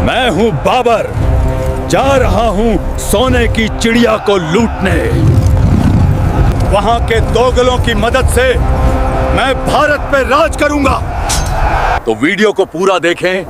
मैं हूं बाबर, जा रहा हूं सोने की चिड़िया को लूटने। वहां के दोगलों की मदद से मैं भारत पे राज करूंगा। तो वीडियो को पूरा देखें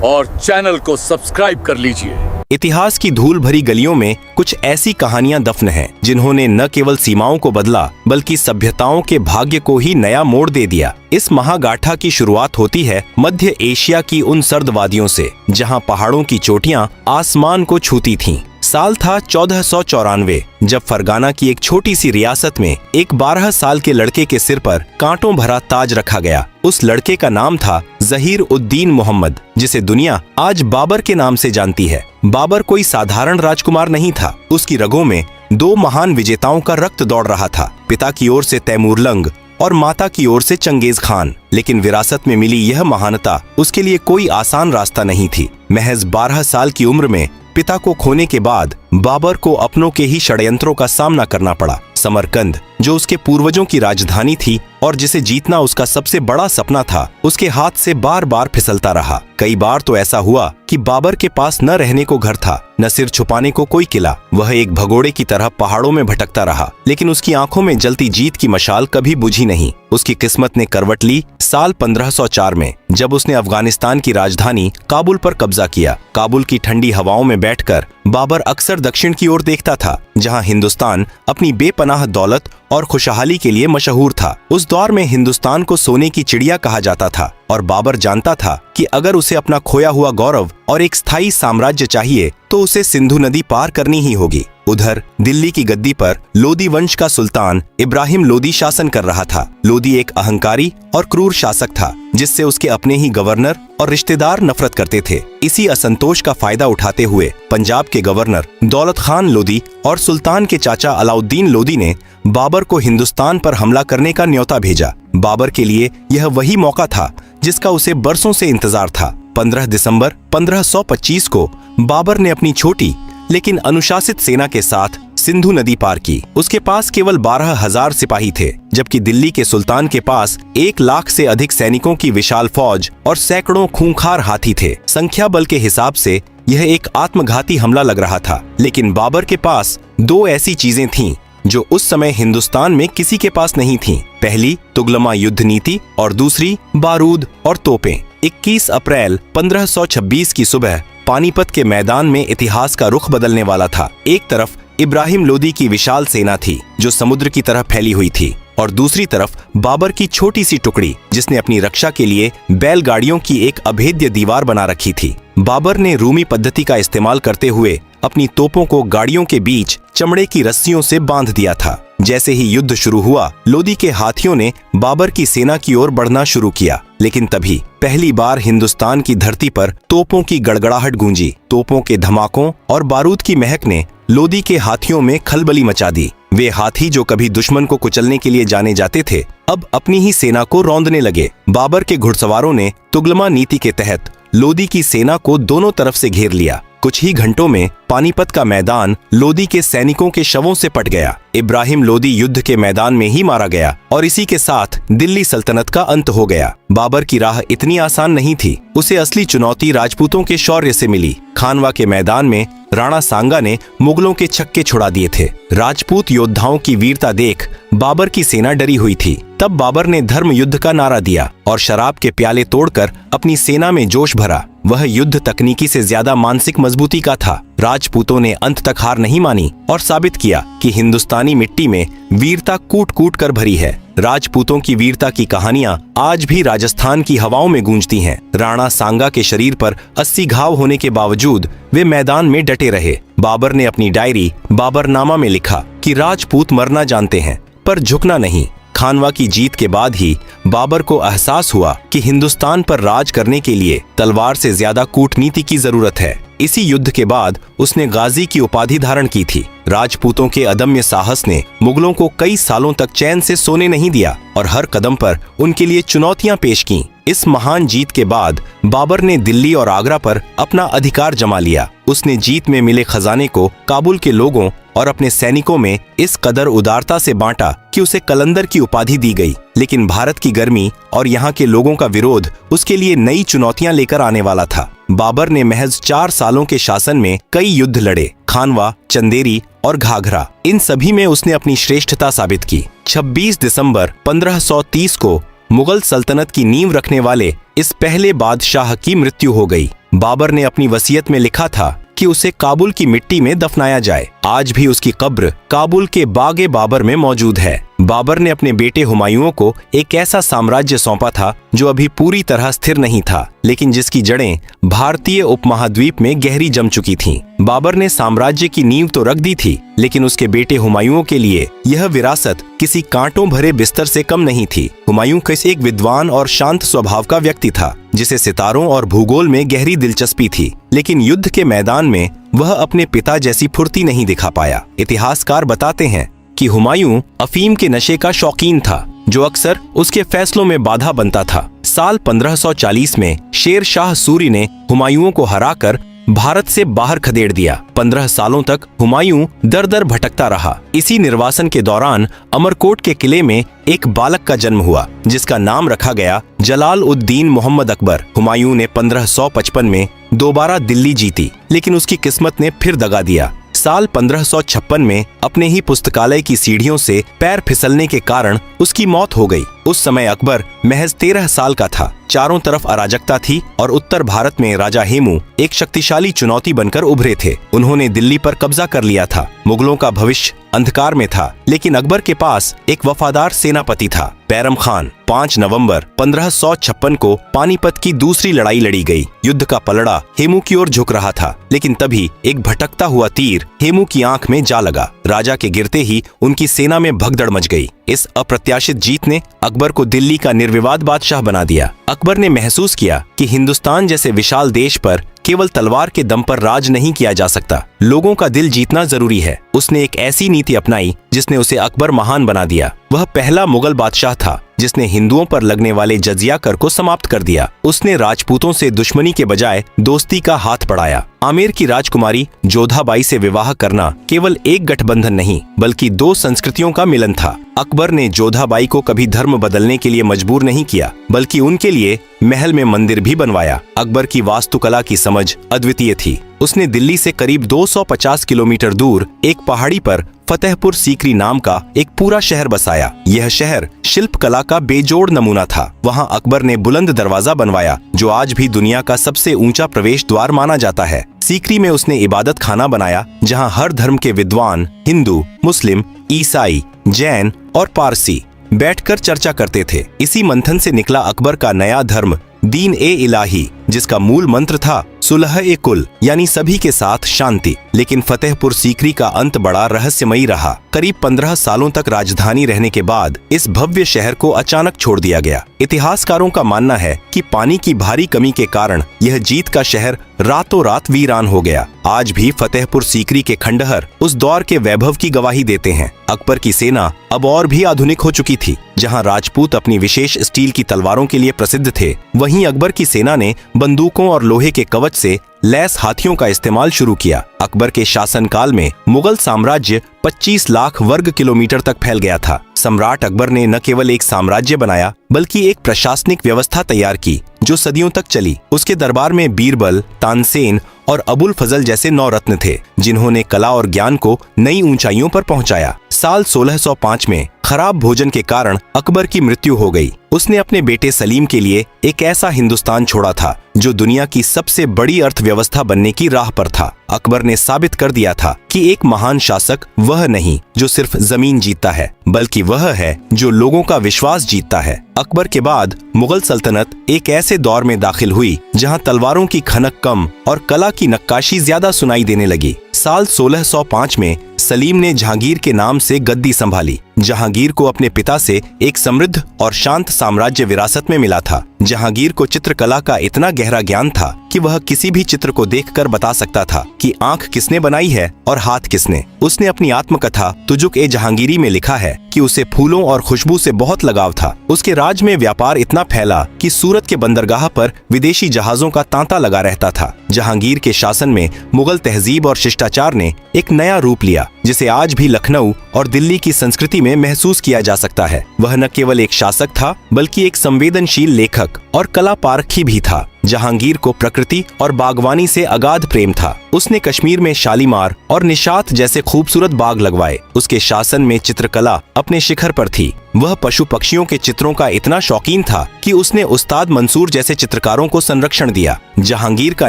और चैनल को सब्सक्राइब कर लीजिए। इतिहास की धूल भरी गलियों में कुछ ऐसी कहानियां दफन हैं जिन्होंने न केवल सीमाओं को बदला बल्कि सभ्यताओं के भाग्य को ही नया मोड़ दे दिया। इस महागाथा की शुरुआत होती है मध्य एशिया की उन सर्द वादियों से, जहां पहाड़ों की चोटियां आसमान को छूती थीं। साल था 1494 जब फरगाना की एक छोटी सी रियासत में एक 12 साल के लड़के के सिर पर कांटों भरा ताज रखा गया। उस लड़के का नाम था ज़हीर-उद-दीन मोहम्मद, जिसे दुनिया आज बाबर के नाम से जानती है। बाबर कोई साधारण राजकुमार नहीं था। उसकी रगों में दो महान विजेताओं का रक्त दौड़ रहा था, पिता की ओर से तैमूरलंग और माता की ओर से चंगेज खान। लेकिन विरासत में मिली यह महानता उसके लिए कोई आसान रास्ता नहीं थी। महज 12 साल की उम्र में पिता को खोने के बाद बाबर को अपनों के ही षड्यंत्रों का सामना करना पड़ा। समरकंद, जो उसके पूर्वजों की राजधानी थी और जिसे जीतना उसका सबसे बड़ा सपना था, उसके हाथ से बार बार फिसलता रहा। कई बार तो ऐसा हुआ कि बाबर के पास न रहने को घर था, न सिर छुपाने को कोई किला। वह एक भगोड़े की तरह पहाड़ों में भटकता रहा, लेकिन उसकी आंखों में जलती जीत की मशाल कभी बुझी नहीं। उसकी किस्मत ने करवट ली साल 1504 में, जब उसने अफगानिस्तान की राजधानी काबुल पर कब्जा किया। काबुल की ठंडी हवाओं में बैठकर बाबर अक्सर दक्षिण की ओर देखता था, जहां हिंदुस्तान अपनी बेपनाह दौलत और खुशहाली के लिए मशहूर था। उस दौर में हिंदुस्तान को सोने की चिड़िया कहा जाता था और बाबर जानता था कि अगर उसे अपना खोया हुआ गौरव और एक स्थायी साम्राज्य चाहिए तो उसे सिंधु नदी पार करनी ही होगी। उधर दिल्ली की गद्दी पर लोदी वंश का सुल्तान इब्राहिम लोदी शासन कर रहा था। लोदी एक अहंकारी और क्रूर शासक था, जिससे उसके अपने ही गवर्नर और रिश्तेदार नफरत करते थे। इसी असंतोष का फायदा उठाते हुए पंजाब के गवर्नर दौलत खान लोदी और सुल्तान के चाचा अलाउद्दीन लोदी ने बाबर को हिंदुस्तान पर हमला करने का न्योता भेजा। बाबर के लिए यह वही मौका था जिसका उसे बरसों से इंतजार था। 15 दिसंबर 1525 को बाबर ने अपनी छोटी लेकिन अनुशासित सेना के साथ सिंधु नदी पार की। उसके पास केवल 12,000 सिपाही थे, जबकि दिल्ली के सुल्तान के पास 1 लाख से अधिक सैनिकों की विशाल फौज और सैकड़ों खूंखार हाथी थे। संख्या बल के हिसाब से यह एक आत्मघाती हमला लग रहा था, लेकिन बाबर के पास दो ऐसी चीजें थीं जो उस समय हिंदुस्तान में किसी के पास नहीं थीं। पहली तुगलमा युद्ध नीति और दूसरी बारूद और तोपें। 21 अप्रैल 1526 की सुबह पानीपत के मैदान में इतिहास का रुख बदलने वाला था। एक तरफ इब्राहिम लोदी की विशाल सेना थी जो समुद्र की तरह फैली हुई थी, और दूसरी तरफ बाबर की छोटी सी टुकड़ी जिसने अपनी रक्षा के लिए बैलगाड़ियों की एक अभेद्य दीवार बना रखी थी। बाबर ने रूमी पद्धति का इस्तेमाल करते हुए अपनी तोपों को गाड़ियों के बीच चमड़े की रस्सियों से बांध दिया था। जैसे ही युद्ध शुरू हुआ, लोदी के हाथियों ने बाबर की सेना की ओर बढ़ना शुरू किया, लेकिन तभी पहली बार हिंदुस्तान की धरती पर तोपों की गड़गड़ाहट गूंजी। तोपों के धमाकों और बारूद की महक ने लोदी के हाथियों में खलबली मचा दी। वे हाथी जो कभी दुश्मन को कुचलने के लिए जाने जाते थे, अब अपनी ही सेना को रौंदने लगे। बाबर के घुड़सवारों ने तुगलमा नीति के तहत लोदी की सेना को दोनों तरफ से घेर लिया। कुछ ही घंटों में पानीपत का मैदान लोदी के सैनिकों के शवों से पट गया। इब्राहिम लोदी युद्ध के मैदान में ही मारा गया और इसी के साथ दिल्ली सल्तनत का अंत हो गया। बाबर की राह इतनी आसान नहीं थी। उसे असली चुनौती राजपूतों के शौर्य से मिली। खानवा के मैदान में राणा सांगा ने मुगलों के छक्के छुड़ा दिए थे। राजपूत योद्धाओं की वीरता देख बाबर की सेना डरी हुई थी। तब बाबर ने धर्म युद्ध का नारा दिया और शराब के प्याले तोड़कर अपनी सेना में जोश भरा। वह युद्ध तकनीकी से ज्यादा मानसिक मजबूती का था। राजपूतों ने अंत तक हार नहीं मानी और साबित किया कि हिंदुस्तानी मिट्टी में वीरता कूट कूट कर भरी है। राजपूतों की वीरता की कहानियां आज भी राजस्थान की हवाओं में गूंजती हैं। राणा सांगा के शरीर पर 80 घाव होने के बावजूद वे मैदान में डटे रहे। बाबर ने अपनी डायरी बाबरनामा में लिखा कि राजपूत मरना जानते हैं पर झुकना नहीं। खानवा की जीत के बाद ही बाबर को एहसास हुआ कि हिंदुस्तान पर राज करने के लिए तलवार से ज्यादा कूटनीति की जरूरत है। इसी युद्ध के बाद उसने गाजी की उपाधि धारण की थी। राजपूतों के अदम्य साहस ने मुगलों को कई सालों तक चैन से सोने नहीं दिया और हर कदम पर उनके लिए चुनौतियां पेश की। इस महान जीत के बाद बाबर ने दिल्ली और आगरा पर अपना अधिकार जमा लिया। उसने जीत में मिले खजाने को काबुल के लोगों और अपने सैनिकों में इस कदर उदारता से बांटा कि उसे कलंदर की उपाधि दी गई। लेकिन भारत की गर्मी और यहाँ के लोगों का विरोध उसके लिए नई चुनौतियां लेकर आने वाला था। बाबर ने महज 4 सालों के शासन में कई युद्ध लड़े। खानवा, चंदेरी और घाघरा, इन सभी में उसने अपनी श्रेष्ठता साबित की। 26 दिसंबर 1530 को मुगल सल्तनत की नींव रखने वाले इस पहले बादशाह की मृत्यु हो गई। बाबर ने अपनी वसीयत में लिखा था कि उसे काबुल की मिट्टी में दफनाया जाए। आज भी उसकी कब्र काबुल के बागे बाबर में मौजूद है। बाबर ने अपने बेटे हुमायूं को एक ऐसा साम्राज्य सौंपा था जो अभी पूरी तरह स्थिर नहीं था, लेकिन जिसकी जड़ें भारतीय उपमहाद्वीप में गहरी जम चुकी थीं। बाबर ने साम्राज्य की नींव तो रख दी थी, लेकिन उसके बेटे हुमायूं के लिए यह विरासत किसी कांटों भरे बिस्तर से कम नहीं थी। हुमायूं किसी एक विद्वान और शांत स्वभाव का व्यक्ति था, जिसे सितारों और भूगोल में गहरी दिलचस्पी थी, लेकिन युद्ध के मैदान में वह अपने पिता जैसी फुर्ती नहीं दिखा पाया। इतिहासकार बताते हैं कि हुमायूं अफीम के नशे का शौकीन था, जो अक्सर उसके फैसलों में बाधा बनता था। साल 1540 में शेर शाह सूरी ने हुमायूं को हराकर भारत से बाहर खदेड़ दिया। 15 सालों तक हुमायूं दर दर भटकता रहा। इसी निर्वासन के दौरान अमरकोट के किले में एक बालक का जन्म हुआ, जिसका नाम रखा गया जलाल उद्दीन मोहम्मद अकबर। हुमायूं ने 1555 में दोबारा दिल्ली जीती, लेकिन उसकी किस्मत ने फिर दगा दिया। साल 1556 में अपने ही पुस्तकालय की सीढ़ियों से पैर फिसलने के कारण उसकी मौत हो गई। उस समय अकबर महज 13 साल का था। चारों तरफ अराजकता थी और उत्तर भारत में राजा हेमू एक शक्तिशाली चुनौती बनकर उभरे थे। उन्होंने दिल्ली पर कब्जा कर लिया था। मुगलों का भविष्य अंधकार में था, लेकिन अकबर के पास एक वफादार सेनापति था, बैरम खान। 5 नवंबर 1556 को पानीपत की दूसरी लड़ाई लड़ी गई। युद्ध का पलड़ा हेमू की ओर झुक रहा था, लेकिन तभी एक भटकता हुआ तीर हेमू की आंख में जा लगा। राजा के गिरते ही उनकी सेना में भगदड़ मच गई। इस अप्रत्याशित जीत ने अकबर को दिल्ली का निर्विवाद बादशाह बना दिया। अकबर ने महसूस किया कि हिंदुस्तान जैसे विशाल देश पर केवल तलवार के दम पर राज नहीं किया जा सकता, लोगों का दिल जीतना जरूरी है। उसने एक ऐसी नीति अपनाई जिसने उसे अकबर महान बना दिया। वह पहला मुगल बादशाह था जिसने हिंदुओं पर लगने वाले जजिया कर को समाप्त कर दिया। उसने राजपूतों से दुश्मनी के बजाय दोस्ती का हाथ बढ़ाया। आमेर की राजकुमारी जोधाबाई से विवाह करना केवल एक गठबंधन नहीं, बल्कि 2 संस्कृतियों का मिलन था। अकबर ने जोधाबाई को कभी धर्म बदलने के लिए मजबूर नहीं किया, बल्कि उनके लिए महल में मंदिर भी बनवाया। अकबर की वास्तुकला की समझ अद्वितीय थी। उसने दिल्ली से करीब 250 किलोमीटर दूर एक पहाड़ी पर फतेहपुर सीकरी नाम का एक पूरा शहर बसाया। यह शहर शिल्प कला का बेजोड़ नमूना था। वहां अकबर ने बुलंद दरवाजा बनवाया, जो आज भी दुनिया का सबसे ऊंचा प्रवेश द्वार माना जाता है। सीकरी में उसने इबादत खाना बनाया, जहां हर धर्म के विद्वान हिंदू, मुस्लिम, ईसाई, जैन और पारसी बैठकर चर्चा करते थे। इसी मंथन से निकला अकबर का नया धर्म दीन ए इलाही, जिसका मूल मंत्र था सुलह ए कुल, यानी सभी के साथ शांति। लेकिन फतेहपुर सीकरी का अंत बड़ा रहस्यमयी रहा। करीब 15 सालों तक राजधानी रहने के बाद इस भव्य शहर को अचानक छोड़ दिया गया। इतिहासकारों का मानना है कि पानी की भारी कमी के कारण यह जीत का शहर रातों रात वीरान हो गया। आज भी फतेहपुर सीकरी के खंडहर उस दौर के वैभव की गवाही देते हैं। अकबर की सेना अब और भी आधुनिक हो चुकी थी। जहां राजपूत अपनी विशेष स्टील की तलवारों के लिए प्रसिद्ध थे, वहीं अकबर की सेना ने बंदूकों और लोहे के कवच से लैस हाथियों का इस्तेमाल शुरू किया। अकबर के शासनकाल में मुगल साम्राज्य 25 लाख वर्ग किलोमीटर तक फैल गया था। सम्राट अकबर ने न केवल एक साम्राज्य बनाया, बल्कि एक प्रशासनिक व्यवस्था तैयार की जो सदियों तक चली। उसके दरबार में बीरबल, तानसेन और अबुल फजल जैसे 9 रत्न थे, जिन्होंने कला और ज्ञान को नई ऊंचाइयों पर पहुंचाया। साल 1605 में खराब भोजन के कारण अकबर की मृत्यु हो गई। उसने अपने बेटे सलीम के लिए एक ऐसा हिंदुस्तान छोड़ा था जो दुनिया की सबसे बड़ी अर्थव्यवस्था बनने की राह पर था। अकबर ने साबित कर दिया था कि एक महान शासक वह नहीं जो सिर्फ जमीन जीतता है, बल्कि वह है जो लोगों का विश्वास जीतता है। अकबर के बाद मुगल सल्तनत एक ऐसे दौर में दाखिल हुई जहां तलवारों की खनक कम और कला की नक्काशी ज्यादा सुनाई देने लगी। साल 1605 में सलीम ने जहांगीर के नाम से गद्दी संभाली। जहांगीर को अपने पिता से एक समृद्ध और शांत साम्राज्य विरासत में मिला था। जहांगीर को चित्रकला का इतना गहरा ज्ञान था कि वह किसी भी चित्र को देखकर बता सकता था कि आंख किसने बनाई है और हाथ किसने। उसने अपनी आत्मकथा तुजुक ए जहांगीरी में लिखा है कि उसे फूलों और खुशबू से बहुत लगाव था। उसके राज में व्यापार इतना फैला कि सूरत के बंदरगाह पर विदेशी जहाजों का तांता लगा रहता था। जहांगीर के शासन में मुगल तहजीब और शिष्टाचार ने एक नया रूप लिया। दिया, जिसे आज भी लखनऊ और दिल्ली की संस्कृति में महसूस किया जा सकता है। वह न केवल एक शासक था बल्कि एक संवेदनशील लेखक और कला पारखी भी था। जहांगीर को प्रकृति और बागवानी से अगाध प्रेम था। उसने कश्मीर में शालीमार और निशात जैसे खूबसूरत बाग लगवाए। उसके शासन में चित्रकला अपने शिखर पर थी। वह पशु पक्षियों के चित्रों का इतना शौकीन था कि उसने उस्ताद मंसूर जैसे चित्रकारों को संरक्षण दिया। जहांगीर का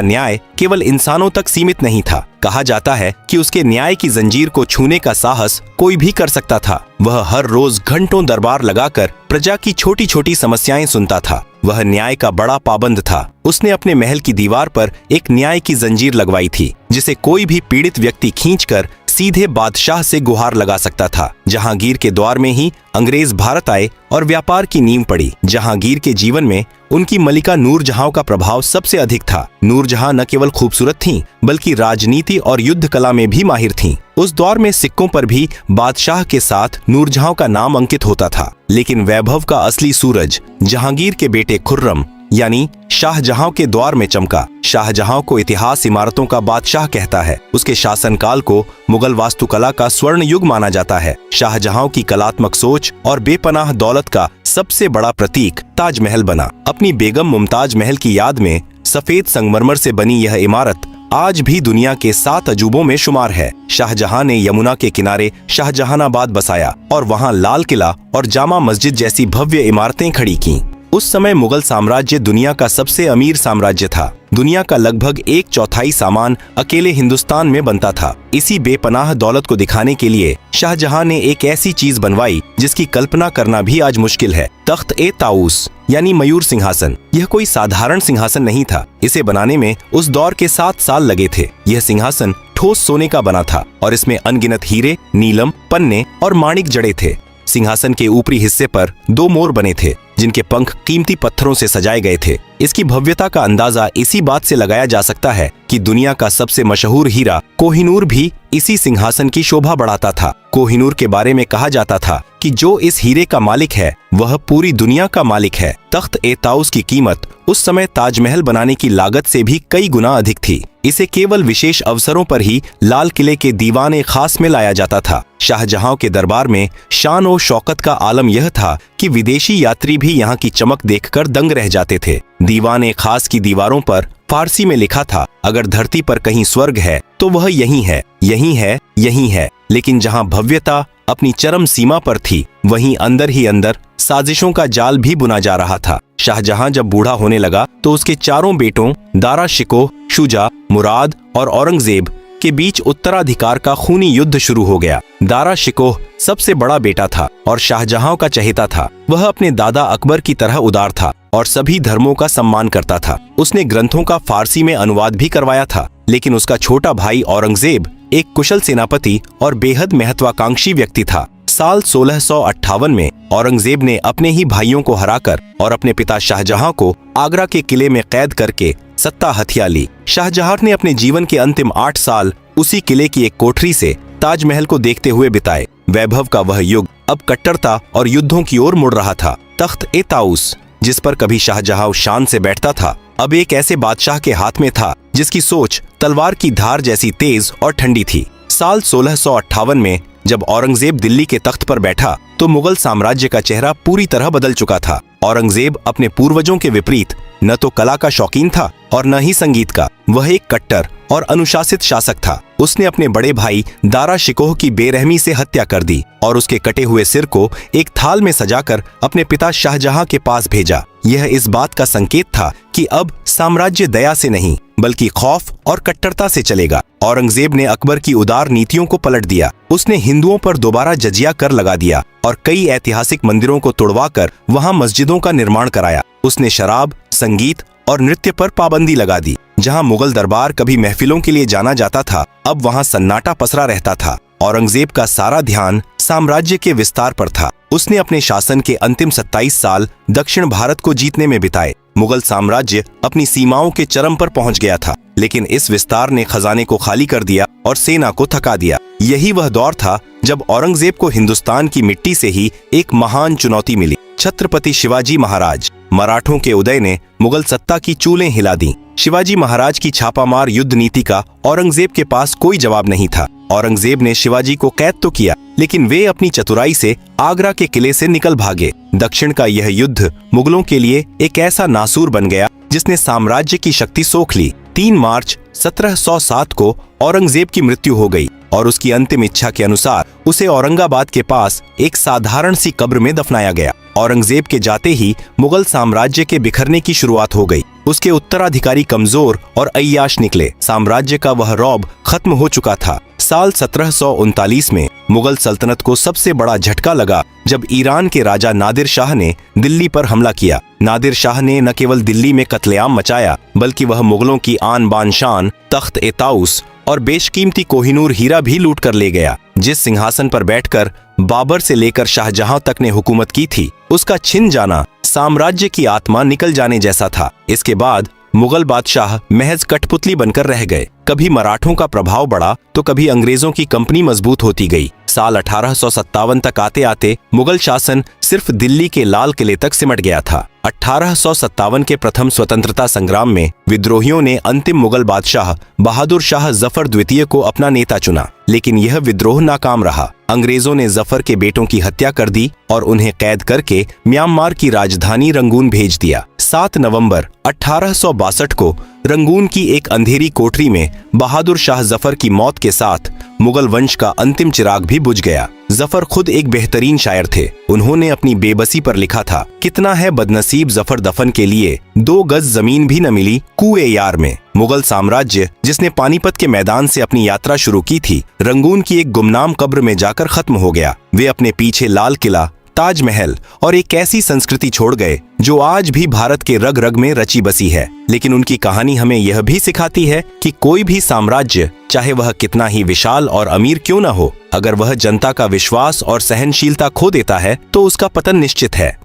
न्याय केवल इंसानों तक सीमित नहीं था। कहा जाता है कि उसके न्याय की जंजीर को छूने का साहस कोई भी कर सकता था। वह हर रोज घंटों दरबार लगाकर प्रजा की छोटी छोटी समस्याएं सुनता था। वह न्याय का बड़ा पाबंद था। उसने अपने महल की दीवार पर एक न्याय की जंजीर लगवाई थी, जिसे कोई भी पीड़ित व्यक्ति खींचकर सीधे बादशाह से गुहार लगा सकता था। जहांगीर के द्वार में ही अंग्रेज भारत आए और व्यापार की नींव पड़ी। जहांगीर के जीवन में उनकी मलिका नूरजहां का प्रभाव सबसे अधिक था। नूरजहां न केवल खूबसूरत थीं, बल्कि राजनीति और युद्ध कला में भी माहिर थीं। उस दौर में सिक्कों पर भी बादशाह के साथ नूरजहां का नाम अंकित होता था। लेकिन वैभव का असली सूरज जहांगीर के बेटे खुर्रम यानी शाहजहां के द्वार में चमका। शाहजहां को इतिहास इमारतों का बादशाह कहता है। उसके शासनकाल को मुगल वास्तुकला का स्वर्ण युग माना जाता है। शाहजहां की कलात्मक सोच और बेपनाह दौलत का सबसे बड़ा प्रतीक ताजमहल बना। अपनी बेगम मुमताज महल की याद में सफेद संगमरमर से बनी यह इमारत आज भी दुनिया के 7 अजूबों में शुमार है। शाहजहां ने यमुना के किनारे शाहजहानाबाद बसाया और वहां लाल किला और जामा मस्जिद जैसी भव्य इमारतें खड़ी की। उस समय मुगल साम्राज्य दुनिया का सबसे अमीर साम्राज्य था। दुनिया का लगभग 1/4 सामान अकेले हिंदुस्तान में बनता था। इसी बेपनाह दौलत को दिखाने के लिए शाहजहां ने एक ऐसी चीज बनवाई जिसकी कल्पना करना भी आज मुश्किल है। तख्त-ए-ताऊस यानी मयूर सिंहासन। यह कोई साधारण सिंहासन नहीं था। इसे बनाने में उस दौर के 7 साल लगे थे। यह सिंहासन ठोस सोने का बना था और इसमें अनगिनत हीरे, नीलम, पन्ने और माणिक जड़े थे। सिंहासन के ऊपरी हिस्से पर 2 मोर बने थे, जिनके पंख कीमती पत्थरों से सजाए गए थे। इसकी भव्यता का अंदाजा इसी बात से लगाया जा सकता है कि दुनिया का सबसे मशहूर हीरा कोहिनूर भी इसी सिंहासन की शोभा बढ़ाता था। कोहिनूर के बारे में कहा जाता था कि जो इस हीरे का मालिक है वह पूरी दुनिया का मालिक है। तख्त-ए-ताऊस की कीमत उस समय ताजमहल बनाने की लागत से भी कई गुना अधिक थी। इसे केवल विशेष अवसरों पर ही लाल किले के दीवाने खास में लाया जाता था। शाहजहां के दरबार में शान और शौकत का आलम यह था कि विदेशी यात्री भी यहाँ की चमक देखकर दंग रह जाते थे। दीवाने खास की दीवारों पर फारसी में लिखा था, अगर धरती पर कहीं स्वर्ग है तो वह यही है, यही है, यही है। लेकिन जहाँ भव्यता अपनी चरम सीमा पर थी, वहीं अंदर ही अंदर साजिशों का जाल भी बुना जा रहा था। शाहजहां जब बूढ़ा होने लगा तो उसके 4 बेटों दारा शिकोह, शुजा, मुराद और औरंगजेब के बीच उत्तराधिकार का खूनी युद्ध शुरू हो गया। दारा शिकोह सबसे बड़ा बेटा था और शाहजहां का चहेता था। वह अपने दादा अकबर की तरह उदार था और सभी धर्मों का सम्मान करता था। उसने ग्रंथों का फारसी में अनुवाद भी करवाया था। लेकिन उसका छोटा भाई औरंगजेब एक कुशल सेनापति और बेहद महत्वाकांक्षी व्यक्ति था। साल 1658 में औरंगजेब ने अपने ही भाइयों को हराकर और अपने पिता शाहजहां को आगरा के किले में कैद करके सत्ता हथिया ली। शाहजहां ने अपने जीवन के अंतिम 8 साल उसी किले की एक कोठरी से ताजमहल को देखते हुए बिताए। वैभव का वह युग अब कट्टरता और युद्धों की ओर मुड़ रहा था। तख्त-ए-ताऊस जिस पर कभी शाहजहां शान से बैठता था, अब एक ऐसे बादशाह के हाथ में था जिसकी सोच तलवार की धार जैसी तेज और ठंडी थी। साल 1658 में जब औरंगजेब दिल्ली के तख्त पर बैठा तो मुगल साम्राज्य का चेहरा पूरी तरह बदल चुका था। औरंगजेब अपने पूर्वजों के विपरीत न तो कला का शौकीन था और न ही संगीत का। वह एक कट्टर और अनुशासित शासक था। उसने अपने बड़े भाई दारा शिकोह की बेरहमी से हत्या कर दी और उसके कटे हुए सिर को एक थाल में सजाकर अपने पिता शाहजहां के पास भेजा। यह इस बात का संकेत था कि अब साम्राज्य दया से नहीं बल्कि खौफ और कट्टरता से चलेगा। औरंगजेब ने अकबर की उदार नीतियों को पलट दिया। उसने हिंदुओं पर दोबारा जजिया कर लगा दिया और कई ऐतिहासिक मंदिरों को तुड़वाकर वहां मस्जिदों का निर्माण कराया। उसने शराब, संगीत और नृत्य पर पाबंदी लगा दी। जहां मुगल दरबार कभी महफिलों के लिए जाना जाता था, अब वहां सन्नाटा पसरा रहता था। औरंगजेब का सारा ध्यान साम्राज्य के विस्तार पर था। उसने अपने शासन के अंतिम 27 साल दक्षिण भारत को जीतने में बिताए। मुगल साम्राज्य अपनी सीमाओं के चरम पर पहुंच गया था, लेकिन इस विस्तार ने खजाने को खाली कर दिया और सेना को थका दिया। यही वह दौर था जब औरंगजेब को हिंदुस्तान की मिट्टी से ही एक महान चुनौती मिली। छत्रपति शिवाजी महाराज। मराठों के उदय ने मुगल सत्ता की चूलें हिला दी। शिवाजी महाराज की छापामार युद्ध नीति का औरंगजेब के पास कोई जवाब नहीं था। औरंगजेब ने शिवाजी को कैद तो किया, लेकिन वे अपनी चतुराई से आगरा के किले से निकल भागे। दक्षिण का यह युद्ध मुगलों के लिए एक ऐसा नासूर बन गया जिसने साम्राज्य की शक्ति सोख ली। 3 मार्च 1707 को औरंगजेब की मृत्यु हो गई और उसकी अंतिम इच्छा के अनुसार उसे औरंगाबाद के पास एक साधारण सी कब्र में दफनाया गया। औरंगजेब के जाते ही मुगल साम्राज्य के बिखरने की शुरुआत हो गई। उसके उत्तराधिकारी कमजोर और अय्याश निकले। साम्राज्य का वह रौब खत्म हो चुका था। साल 1739 में मुगल सल्तनत को सबसे बड़ा झटका लगा जब ईरान के राजा नादिर शाह ने दिल्ली पर हमला किया। नादिर शाह ने न केवल दिल्ली में कत्लेआम मचाया, बल्कि वह मुगलों की आन बान शान तख्त ए ताउस और बेशकीमती कोहिनूर हीरा भी लूट कर ले गया। जिस सिंहासन पर बैठकर बाबर से लेकर शाहजहां तक ने हुकूमत की थी, उसका छिन जाना साम्राज्य की आत्मा निकल जाने जैसा था। इसके बाद मुगल बादशाह महज कठपुतली बनकर रह गए। कभी मराठों का प्रभाव बढ़ा तो कभी अंग्रेजों की कंपनी मजबूत होती गई। साल 1857 तक आते आते मुगल शासन सिर्फ दिल्ली के लाल किले तक सिमट गया था। 1857 के प्रथम स्वतंत्रता संग्राम में विद्रोहियों ने अंतिम मुगल बादशाह बहादुर शाह जफर द्वितीय को अपना नेता चुना, लेकिन यह विद्रोह नाकाम रहा। अंग्रेजों ने जफर के बेटों की हत्या कर दी और उन्हें कैद करके म्यांमार की राजधानी रंगून भेज दिया। 7 नवंबर 1862 को रंगून की एक अंधेरी कोठरी में बहादुर शाह जफर की मौत के साथ मुगल वंश का अंतिम चिराग भी बुझ गया। जफर खुद एक बेहतरीन शायर थे। उन्होंने अपनी बेबसी पर लिखा था, कितना है बदनसीब जफर दफन के लिए, 2 गज जमीन भी न मिली कुए यार में। मुगल साम्राज्य जिसने पानीपत के मैदान से अपनी यात्रा शुरू की थी, रंगून की एक गुमनाम कब्र में जाकर खत्म हो गया। वे अपने पीछे लाल किला, ताजमहल और एक ऐसी संस्कृति छोड़ गए जो आज भी भारत के रग रग में रची बसी है। लेकिन उनकी कहानी हमें यह भी सिखाती है कि कोई भी साम्राज्य, चाहे वह कितना ही विशाल और अमीर क्यों न हो, अगर वह जनता का विश्वास और सहनशीलता खो देता है तो उसका पतन निश्चित है।